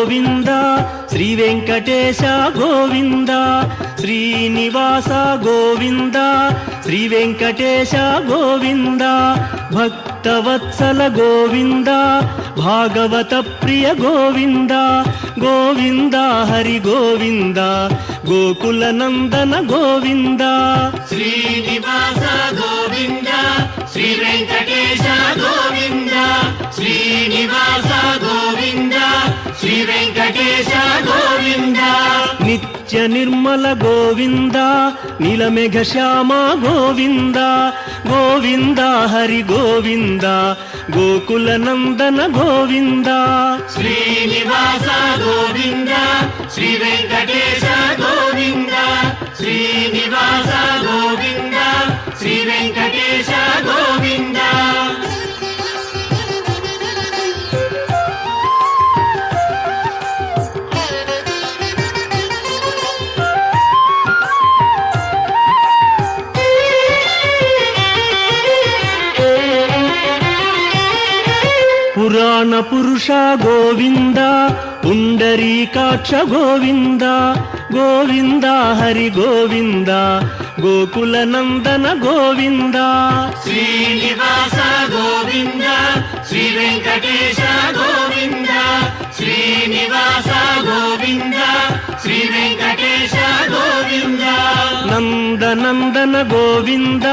గోవింద శ్రీ వెంకటేశ గోవింద శ్రీనివాస గోవింద శ్రీ వెంకటేశ గోవింద భక్తవత్సల గోవింద భాగవత ప్రియ గోవింద గోవింద హరి గోవింద గోకుల నందన గోవింద శ్రీనివాస గోవింద శ్రీ వెంకటేశ గోవింద శ్రీనివాస గోవింద శ్రీ వెంకటేశ గోవింద నిత్య నిర్మల గోవింద నీలమేఘ శ్యామ గోవింద గోవింద హరి గోవింద గోకుల నందన గోవింద శ్రీనివాస గోవింద శ్రీ వెంకటేశ గోవింద శ్రీనివాస గోవింద శ్రీ వెంకటేశ గోవింద పురాణ పురుష గోవింద పుండరీకాక్ష గోవింద గోవింద హరి గోవింద గోకుల నందన గోవింద శ్రీనివాస గోవింద శ్రీ వెంకటేశ గోవింద శ్రీనివాస గోవింద శ్రీ వెంకటేశ గోవింద నందనందన గోవింద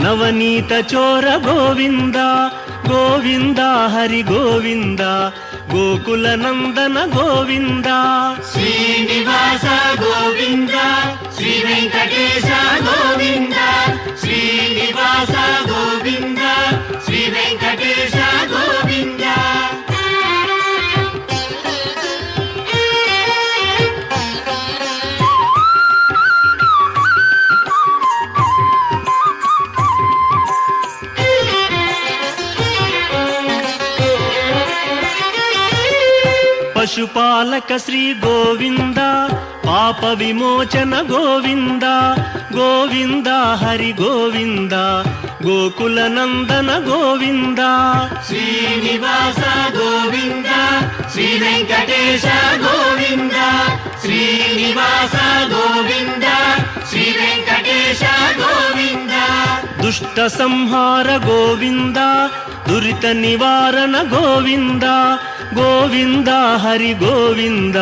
నవనీత చోర గోవింద గోవింద హరి గోవింద గోకుల నందన గోవింద శ్రీనివాస గోవింద శ్రీ వెంకటేశ గోవింద శ్రీనివాస గోవింద శ్రీ వెంకటేశ గోవింద పశుపాలక శ్రీ గోవింద పాప విమోచన గోవింద గోవింద హరి గోవింద గోకుల నందన గోవింద శ్రీనివాస గోవింద శ్రీ వెంకటేశ గోవింద శ్రీనివాస గోవింద శ్రీ వెంకటేశ గోవింద దుష్ట సంహార గోవింద దురిత నివారణ గోవింద గోవింద హరి గోవింద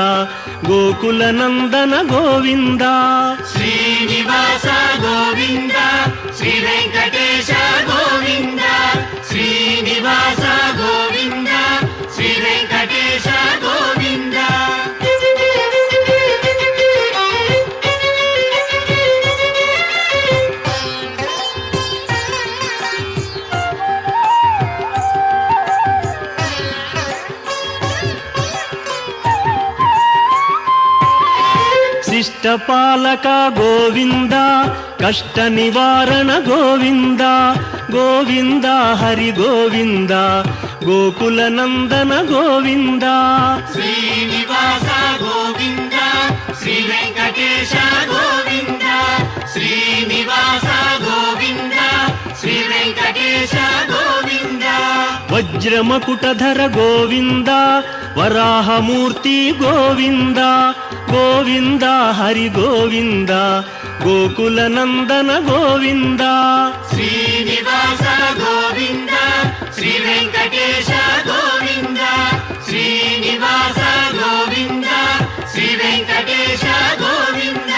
గోకుల నందన గోవింద శ్రీనివాస గోవింద శ్రీ వెంకటేశ గోవింద శ్రీనివాస గోవింద శ్రీ వెంకటేశ గోవింద శిష్టపాలక గోవింద కష్ట నివారణ గోవింద గోవింద హరి గోవింద గోకుల నందన గోవింద శ్రీనివాస గోవింద శ్రీ వెంకటేశ గోవింద శ్రీనివాస గోవింద శ్రీ వెంకటేశ గోవింద వజ్రమకుటధర గోవింద వరాహమూర్తి గోవింద గోవింద హరి గోవింద గోకుల నందన గోవింద శ్రీనివాస గోవింద శ్రీ వెంకటేశ గోవింద శ్రీనివాస గోవింద శ్రీ వెంకటేశ గోవింద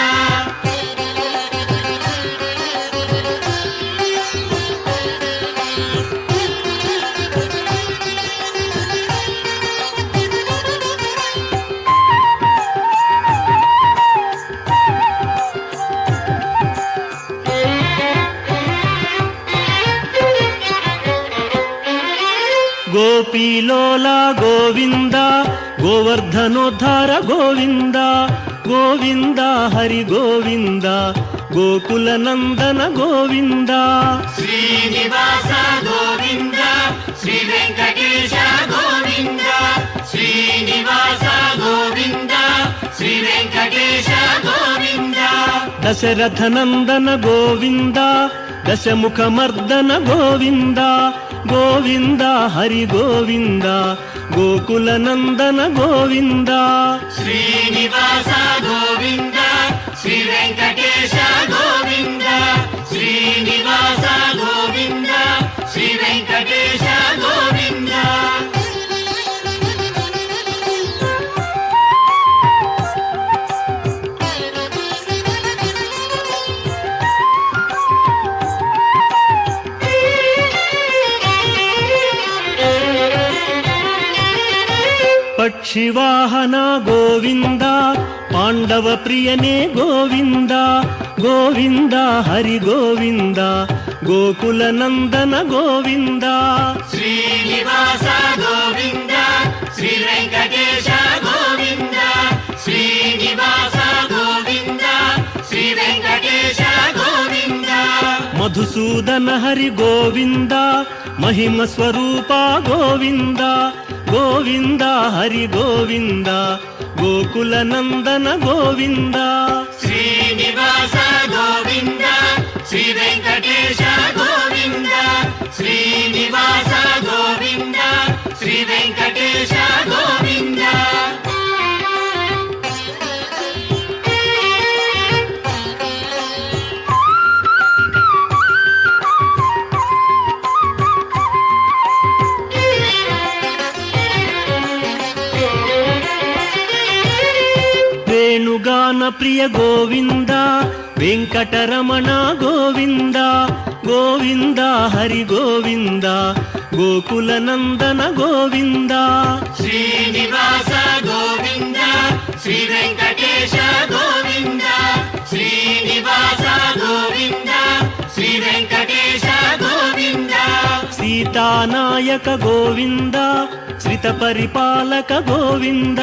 గోపీలోల గోవింద గోవర్ధనోద్ధార గోవింద గోవింద హరి గోవింద గోకుల నందన గోవింద శ్రీనివాస గోవింద శ్రీ వెంకటేశ గోవింద శ్రీనివాస గోవింద శ్రీ వెంకటేశ గోవింద దశరథ నందన గోవింద దశముఖ మర్దన గోవింద ಗೋವಿಂದ ಹರಿ ಗೋವಿಂದ ಗೋಕುಲ ನಂದನ ಗೋವಿಂದ ಶ್ರೀನಿವಾಸ ಗೋವಿಂದ ಶ್ರೀ ವೆಂಕಟೇಶ ಗೋವಿಂದ ಶ್ರೀನಿವಾಸ ಗೋವಿಂದ ಶ್ರೀ ವೆಂಕಟೇಶ ಗೋವಿಂದ ಪಕ್ಷಿವಾಹನ ಗೋವಿಂದ ಪಾಂಡವ ಪ್ರಿಯನೇ ಗೋವಿಂದ ಗೋವಿಂದ ಹರಿ ಗೋವಿಂದ ಗೋಕುಲ ನಂದನ ಗೋವಿಂದ ಶ್ರೀನಿವಾಸ ಗೋವಿಂದ ಶ್ರೀ ವೆಂಕಟೇಶ ಗೋವಿಂದ ಶ್ರೀನಿವಾಸ ಗೋವಿಂದ ಶ್ರೀ ವೆಂಕಟೇಶ ಗೋವಿಂದ ಮಧುಸೂದನ ಹರಿ ಗೋವಿಂದ ಮಹಿಮ ಸ್ವರೂಪ ಗೋವಿಂದ ಗೋವಿಂದ ಹರಿ ಗೋವಿಂದ ಗೋಕುಲ ನಂದನ ಗೋವಿಂದ ಶ್ರೀನಿವಾಸ ಗೋವಿಂದ ಶ್ರೀ ವೆಂಕಟೇಶ ಗೋವಿಂದ ಶ್ರೀನಿವಾಸ ಗೋವಿಂದ ಶ್ರೀ ವೆಂಕಟೇಶ ಗೋವಿಂದ ವೇಣುಗಾನ ಪ್ರಿಯ ಗೋವಿಂದ ವೆಂಕಟರಮಣ ಗೋವಿಂದ ಗೋವಿಂದ ಹರಿ ಗೋವಿಂದ ಗೋಕುಲ ನಂದನ ಗೋವಿಂದ ಶ್ರೀನಿವಾಸ ಗೋವಿಂದ ಶ್ರೀ ವೆಂಕಟೇಶ ಗೋವಿಂದ ಶ್ರೀನಿವಾಸ ಗೋವಿಂದ ಶ್ರೀ ವೆಂಕಟೇಶ ಗೋವಿಂದ ಸೀತಾನಾಯಕ ಗೋವಿಂದ ಶ್ರಿತ ಪರಿಪಾಲಕ ಗೋವಿಂದ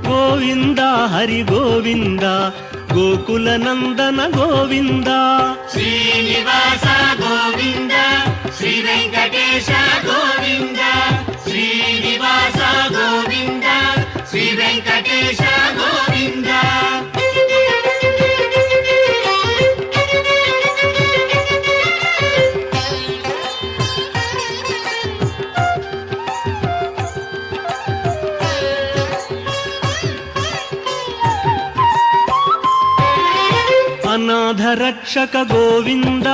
ಗೋವಿಂದ ಹರಿ ಗೋವಿಂದ ಗೋಕುಲ ನಂದನ ಗೋವಿಂದ ಶ್ರೀನಿವಾಸ ಗೋವಿಂದ ಶ್ರೀ ವೆಂಕಟೇಶ ಗೋವಿಂದ ಶ್ರೀನಿವಾಸ ಗೋವಿಂದ ಶ್ರೀ ವೆಂಕಟೇಶ ಗೋವಿಂದ ಅನಾಥ ರಕ್ಷಕ ಗೋವಿಂದ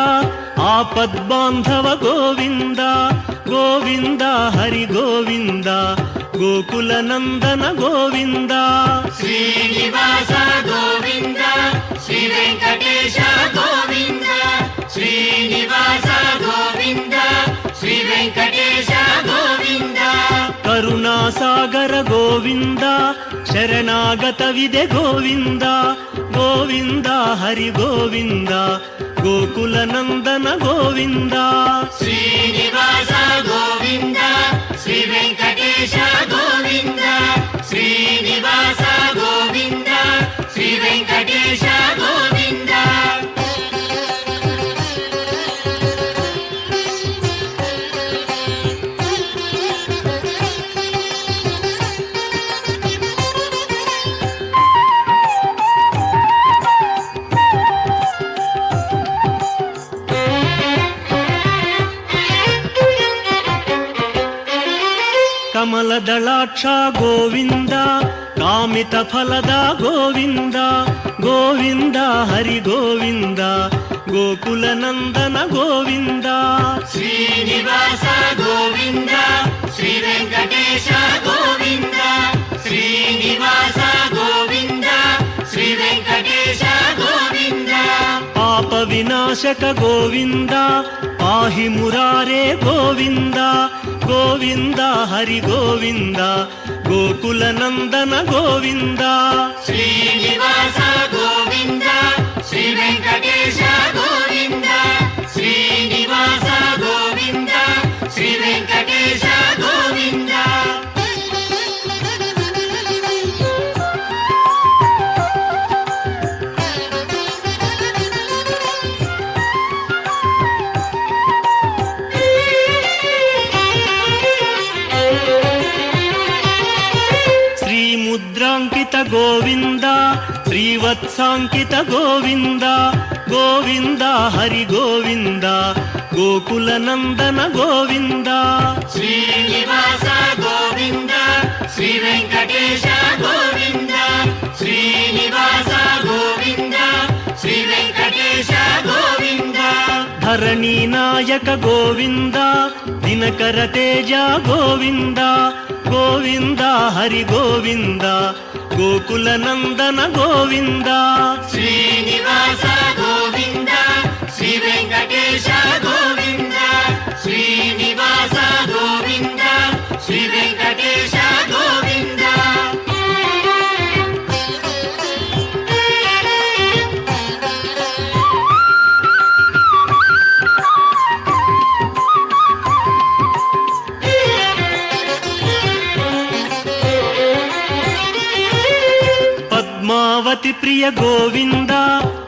ಆಪದ್ಬಾಂಧವ ಗೋವಿಂದ ಗೋವಿಂದ ಹರಿ ಗೋವಿಂದ ಗೋಕುಲ ನಂದನ ಗೋವಿಂದ ಶ್ರೀನಿವಾಸ ಗೋವಿಂದ ಶ್ರೀ ವೆಂಕಟೇಶ ಗೋವಿಂದ ಶ್ರೀನಿವಾಸ ಗೋವಿಂದ ಶ್ರೀ ವೆಂಕಟೇಶ ಗೋವಿಂದ ಕರುಣಾಸಾಗರ ಗೋವಿಂದ ಶರಣಾಗತವಿದೆ ಗೋವಿಂದ ಗೋವಿಂದ ಹರಿ ಗೋವಿಂದ ಗೋಕುಲ ನಂದನ ಗೋವಿಂದ ಶ್ರೀನಿವಾಸ ಗೋವಿಂದ ಶ್ರೀ ವೆಂಕಟೇಶ ಗೋವಿಂದ ಶ್ರೀನಿವಾಸ ಗೋವಿಂದ ಶ್ರೀ ವೆಂಕಟೇಶ ಗೋವಿಂದ ಕಮಲದಳಾಕ್ಷ ಗೋವಿಂದ ಕಾಮಿತ ಫಲದ ಗೋವಿಂದ ಗೋವಿಂದ ಹರಿ ಗೋವಿಂದ ಗೋಕುಲ ನಂದನ ಗೋವಿಂದ ಶ್ರೀನಿವಾಸ ಗೋವಿಂದ ಶ್ರೀ ವೆಂಕಟೇಶ ಗೋವಿಂದ ಶ್ರೀನಿವಾಸ ಗೋವಿಂದ ಶ್ರೀ ವೆಂಕಟೇಶ ಗೋವಿಂದ ಪಾಪ ವಿನಾಶಕ ಗೋವಿಂದ ಪಾಹಿ ಮುರಾರೇ ಗೋವಿಂದ ಗೋವಿಂದ ಹರಿ ಗೋವಿಂದ ಗೋಕುಲ ನಂದನ ಗೋವಿಂದ ಶ್ರೀನಿವಾಸ ಗೋವಿಂದ ಶ್ರೀ ವೆಂಕಟೇಶ ಗೋವಿಂದ ಶ್ರೀನಿವಾಸ ಗೋವಿಂದ ಶ್ರೀ ವೆಂಕಟೇಶ ಗೋವಿಂದ ಶ್ರೀ ಮುದ್ರಾಂಕಿತ ಗೋವಿಂದ ಶ್ರೀ ಶ್ರೀವತ್ಸಾಂಕಿತ ಗೋವಿಂದ ಗೋವಿಂದ ಹರಿ ಗೋವಿಂದ ಗೋಕುಲ ನಂದನ ಗೋವಿಂದ ಶ್ರೀನಿವಾಸ ಗೋವಿಂದ ಶ್ರೀ ವೆಂಕಟೇಶ ಗೋವಿಂದ ಶ್ರೀನಿವಾಸ ಗೋವಿಂದ ಶ್ರೀ ವೆಂಕಟೇಶ ಗೋವಿಂದ ಧರಣಿ ನಾಯಕ ಗೋವಿಂದ ದಿನಕರ ತೇಜ ಗೋವಿಂದ ಗೋವಿಂದ ಹರಿ ಗೋವಿಂದ ಗೋಕುಲ ನಂದನ ಗೋವಿಂದ ಶ್ರೀನಿವಾಸ ಗೋವಿಂದ ಶ್ರೀ ವೆಂಕಟೇಶ ಗೋವಿಂದ ಶ್ರೀನಿವಾಸ ಗೋವಿಂದ ಶ್ರೀ ವೆಂಕಟೇಶ ಗೋವಿಂದ ಪದ್ಮಾವತಿ ಪ್ರಿಯ ಗೋವಿಂದ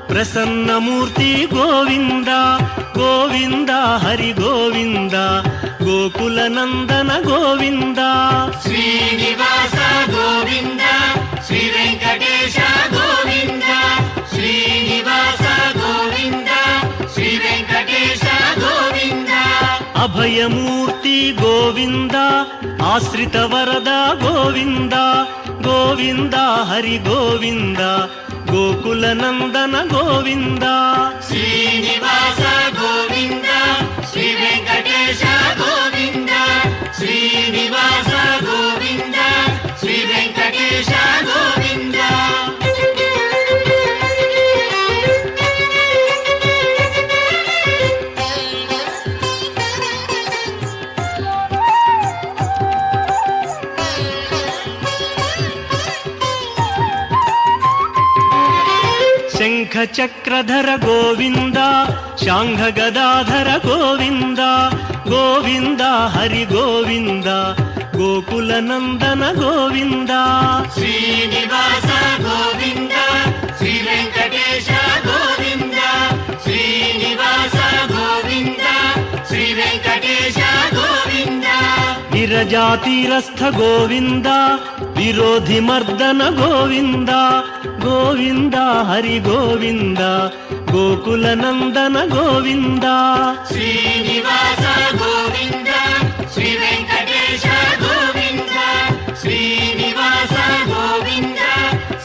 ಪ್ರಸನ್ನ ಮೂರ್ತಿ ಗೋವಿಂದ ಗೋವಿಂದ ಹರಿ ಗೋವಿಂದ ಗೋಕುಲ ನಂದನ ಗೋವಿಂದ ಶ್ರೀನಿವಾಸ ಗೋವಿಂದ ಶ್ರೀ ವೆಂಕಟೇಶ ಗೋವಿಂದ ಶ್ರೀನಿವಾಸ ಗೋವಿಂದ ಶ್ರೀ ವೆಂಕಟೇಶ ಗೋವಿಂದ ಅಭಯಮೂರ್ತಿ ಗೋವಿಂದ ಆಶ್ರಿತ ವರದ ಗೋವಿಂದ ಗೋವಿಂದ ಹರಿ ಗೋವಿಂದ ಗೋಕುಲ ನಂದನ ಗೋವಿಂದ ಶ್ರೀನಿವಾಸ ಗೋವಿಂದ ಶ್ರೀ ವೆಂಕಟೇಶ ಗೋವಿಂದ ಶ್ರೀನಿವಾಸ ಗೋವಿಂದ ಶ್ರೀ ವೆಂಕಟೇಶ ಗೋವಿಂದ ಶಂಖ ಚಕ್ರಧರ ಗೋವಿಂದ ಶಾಂಘ ಗದಾಧರ ಗೋವಿಂದ ಗೋವಿಂದ ಹರಿ ಗೋವಿಂದ ಗೋಕುಲ ನಂದನ ಗೋವಿಂದ ಶ್ರೀನಿವಾಸ ಗೋವಿಂದ ಶ್ರೀ ವೆಂಕಟೇಶ ಗೋವಿಂದ ಶ್ರೀನಿವಾಸ ಗೋವಿಂದ ಶ್ರೀ ವೆಂಕಟೇಶ ಗೋವಿಂದ ವಿರಜಾತಿರಸ್ಥ ಗೋವಿಂದ ವಿರೋಧಿ ಮರ್ದನ ಗೋವಿಂದ ಗೋವಿಂದ ಹರಿ ಗೋವಿಂದ ಗೋಕುಲ ನಂದನ ಗೋವಿಂದ ಶ್ರೀನಿವಾಸ ಗೋವಿಂದ ಶ್ರೀ ವೆಂಕಟೇಶ ಗೋವಿಂದ ಶ್ರೀನಿವಾಸ ಗೋವಿಂದ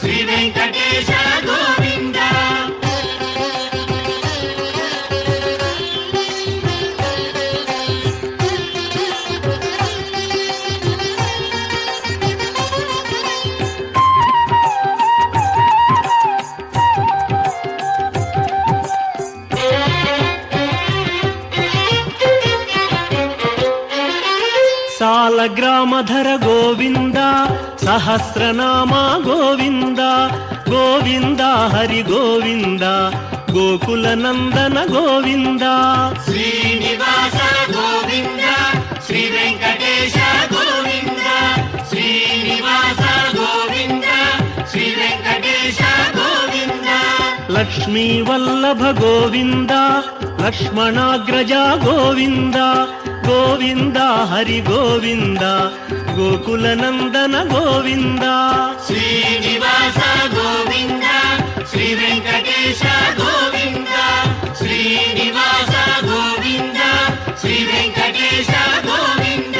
ಶ್ರೀ ವೆಂಕಟೇಶ ಗೋವಿಂದ ಸಾಲಗ್ರಾಮಧರ ಗೋವಿಂದ ಸಹಸ್ರನಾಮ ಗೋವಿಂದ ಗೋವಿಂದ ಹರಿ ಗೋವಿಂದ ಗೋಕುಲ ನಂದನ ಗೋವಿಂದ ಶ್ರೀನಿವಾಸ ಗೋವಿಂದ ಶ್ರೀ ವೆಂಕಟೇಶ ಗೋವಿಂದ ಶ್ರೀನಿವಾಸ ಗೋವಿಂದ ಶ್ರೀ ವೆಂಕಟೇಶ ಗೋವಿಂದ ಲಕ್ಷ್ಮೀ ವಲ್ಲಭ ಗೋವಿಂದ ಲಕ್ಷ್ಮಣಾಗ್ರಜ ಗೋವಿಂದ ಗೋವಿಂದ ಹರಿ ಗೋವಿಂದ ಗೋಕುಲ ನಂದನ ಗೋವಿಂದ ಶ್ರೀನಿವಾಸ ಗೋವಿಂದ ಶ್ರೀ ವೆಂಕಟೇಶ ಗೋವಿಂದ ಶ್ರೀನಿವಾಸ ಗೋವಿಂದ ಶ್ರೀ ವೆಂಕಟೇಶ ಗೋವಿಂದ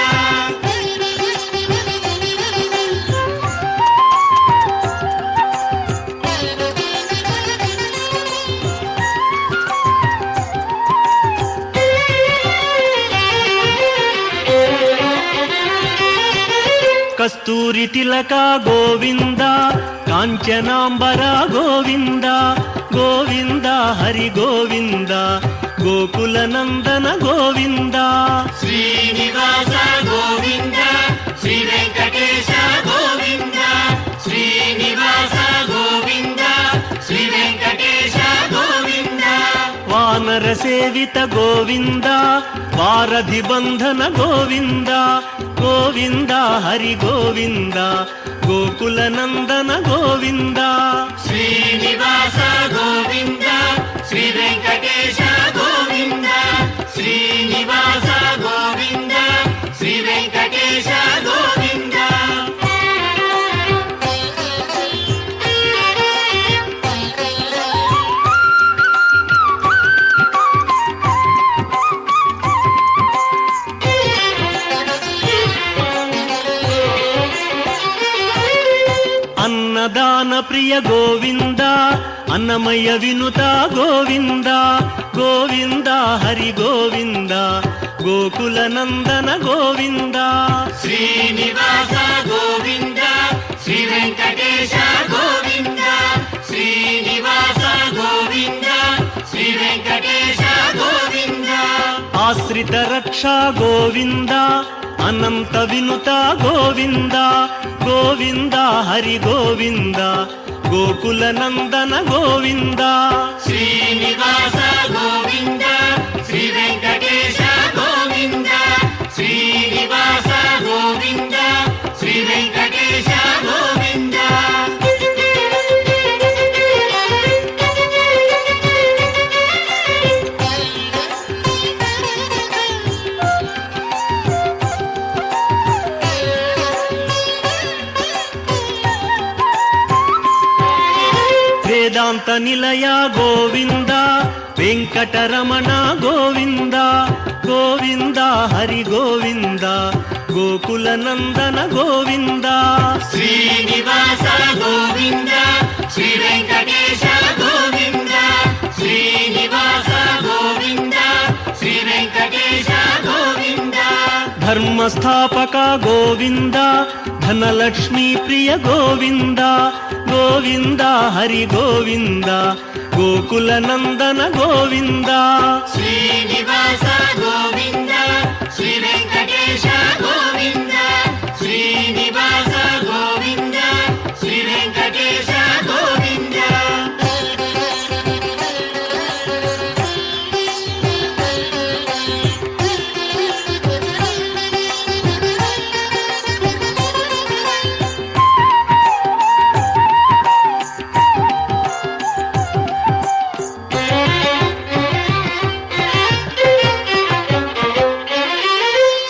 ಕಸ್ತೂರಿ ತಿಲಕ ಗೋವಿಂದ ಕಾಂಚನಾಂಬರ ಗೋವಿಂದ ಗೋವಿಂದ ಹರಿ ಗೋವಿಂದ ಗೋಕುಲ ನಂದನ ಗೋವಿಂದ ಶ್ರೀನಿವಾಸ ಗೋವಿಂದ ಶ್ರೀ ವೆಂಕಟೇಶ ಗೋವಿಂದ ಶ್ರೀನಿವಾಸ ಗೋವಿಂದ ಶ್ರೀ ವೆಂಕಟೇಶ ಗೋವಿಂದ ವಾನರ ಸೇವಿತ ಗೋವಿಂದ ವಾರಧಿ ಬಂಧನ ಗೋವಿಂದ ಗೋವಿಂದ ಹರಿ ಗೋವಿಂದ ಗೋಕುಲ ನಂದನ ಗೋವಿಂದ ಶ್ರೀನಿವಾಸ ಗೋವಿಂದ ಶ್ರೀ ವೆಂಕಟೇಶ ಗೋವಿಂದ ಶ್ರೀನಿವಾಸ ಗೋವಿಂದ ಶ್ರೀ ವೆಂಕಟೇಶ ಗೋವಿಂದ ప్రియ గోవింద అన్నమయ్య వినుత గోవింద గోవింద హరి గోవింద గోకుల నందన గోవింద శ్రీనివాస గోవింద శ్రీ వెంకటేశ గోవింద శ్రీనివాస గోవింద శ్రీ వెంకటేశ గోవింద ఆశ్రిత రక్షా గోవింద అనంత వినుత గోవింద గోవింద హరి గోవింద గోకుల నందన గోవింద శ్రీనివాస గోవింద శ్రీ వెంకటేశ గోవింద శ్రీనివాస గోవింద శ్రీ వెంకటేశ గోవింద వేదాంత నిలయ గోవింద వెంకటరమణ గోవింద గోవింద హరి గోవింద గోకుల నందన గోవింద శ్రీనివాస గోవింద శ్రీ వెంకటేశ గోవింద శ్రీనివాస గోవింద శ్రీ వెంకటేశ గోవింద ధర్మస్థాపక గోవింద ధనలక్ష్మీ ప్రియ గోవింద గోవింద హరి గోవింద గోకుల నందన గోవింద శ్రీనివాస గోవింద శ్రీ వెంకటేశ గోవింద శ్రీనివాస గోవింద శ్రీ వెంకటేశ గోవింద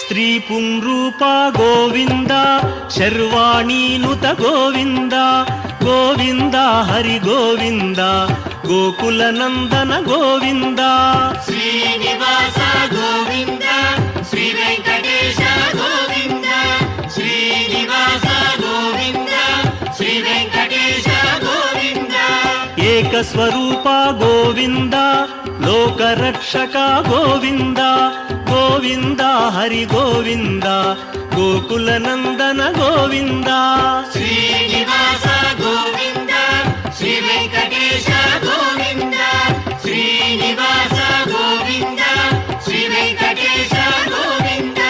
స్త్రీ పుంరూప గోవింద శర్వాణీనుత గోవింద గోవింద హరి గోవింద గోకుల నందన గోవింద శ్రీనివాస గోవింద శ్రీ వెంకటేశ గోవింద శ్రీనివాస గోవింద శ్రీ వెంకటేశ గోవింద ఏకస్వరూప గోవింద లోకరక్షక గోవింద గోవింద హరి గోవింద గోకుల నందన గోవింద శ్రీనివాస గోవింద శ్రీ వెంకటేశ గోవింద శ్రీనివాస గోవింద శ్రీ వెంకటేశ గోవింద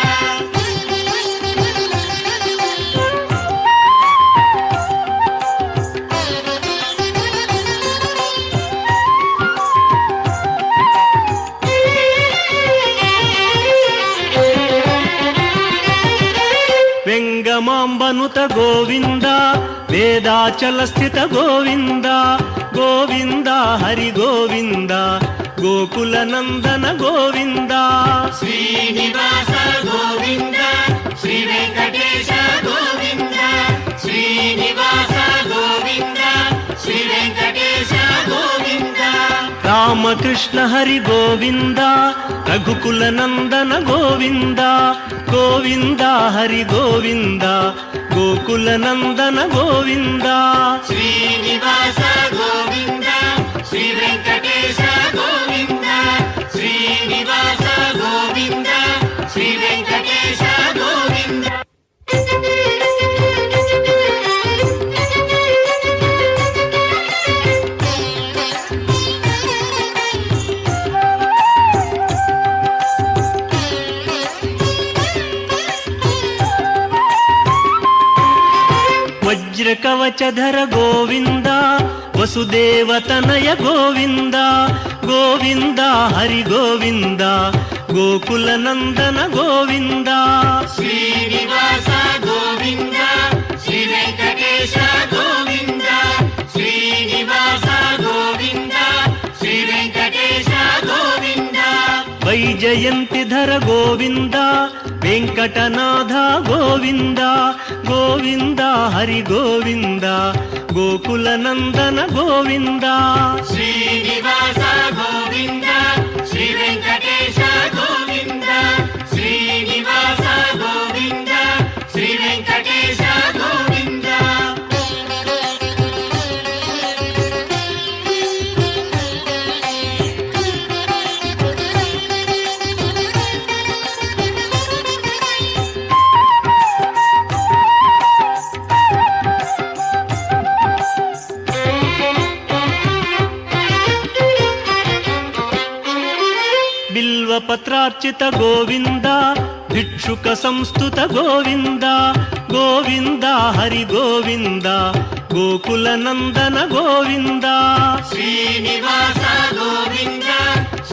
వెంగమాంబనుత గోవింద వేదాచల స్థిత గోవింద గోవింద హరి గోవింద గోకుల నందన గోవింద శ్రీనివాస గోవింద శ్రీ వెంకటేశ గోవింద శ్రీనివాస గోవింద శ్రీ వెంకటేశ గోవింద రామకృష్ణ హరి గోవింద రఘుకుల నందన గోవింద గోవింద హరి గోవింద గోకుల నందన గోవింద శ్రీనివాస గోవింద శ్రీ వెంకటేశ గోవింద శ్రీనివాస గోవింద శ్రీ వెంకటేశ గోవింద వజ్రకవచధర గోవింద వసుదేవతనయ గోవింద గోవింద హరి గోవింద గోకుల నందన గోవింద శ్రీనివాస గోవింద శ్రీ వెంకటేశ గోవింద శ్రీనివాస గోవింద శ్రీ వెంకటేశ గోవింద వైజయంతిధర గోవింద వెంకటనాథ గోవింద గోవింద హరి గోవింద గోకుల నందన గోవింద శ్రీనివాస గోవింద శ్రీ వెంకటేశ గోవింద శ్రీనివాస గోవింద శ్రీ వెంకటేశ గోవింద బిల్వపత్రార్చిత గోవింద భిక్షుక సంస్థుత గోవింద గోవింద హరి గోవింద గోకుల నందన గోవింద శ్రీనివాస గోవింద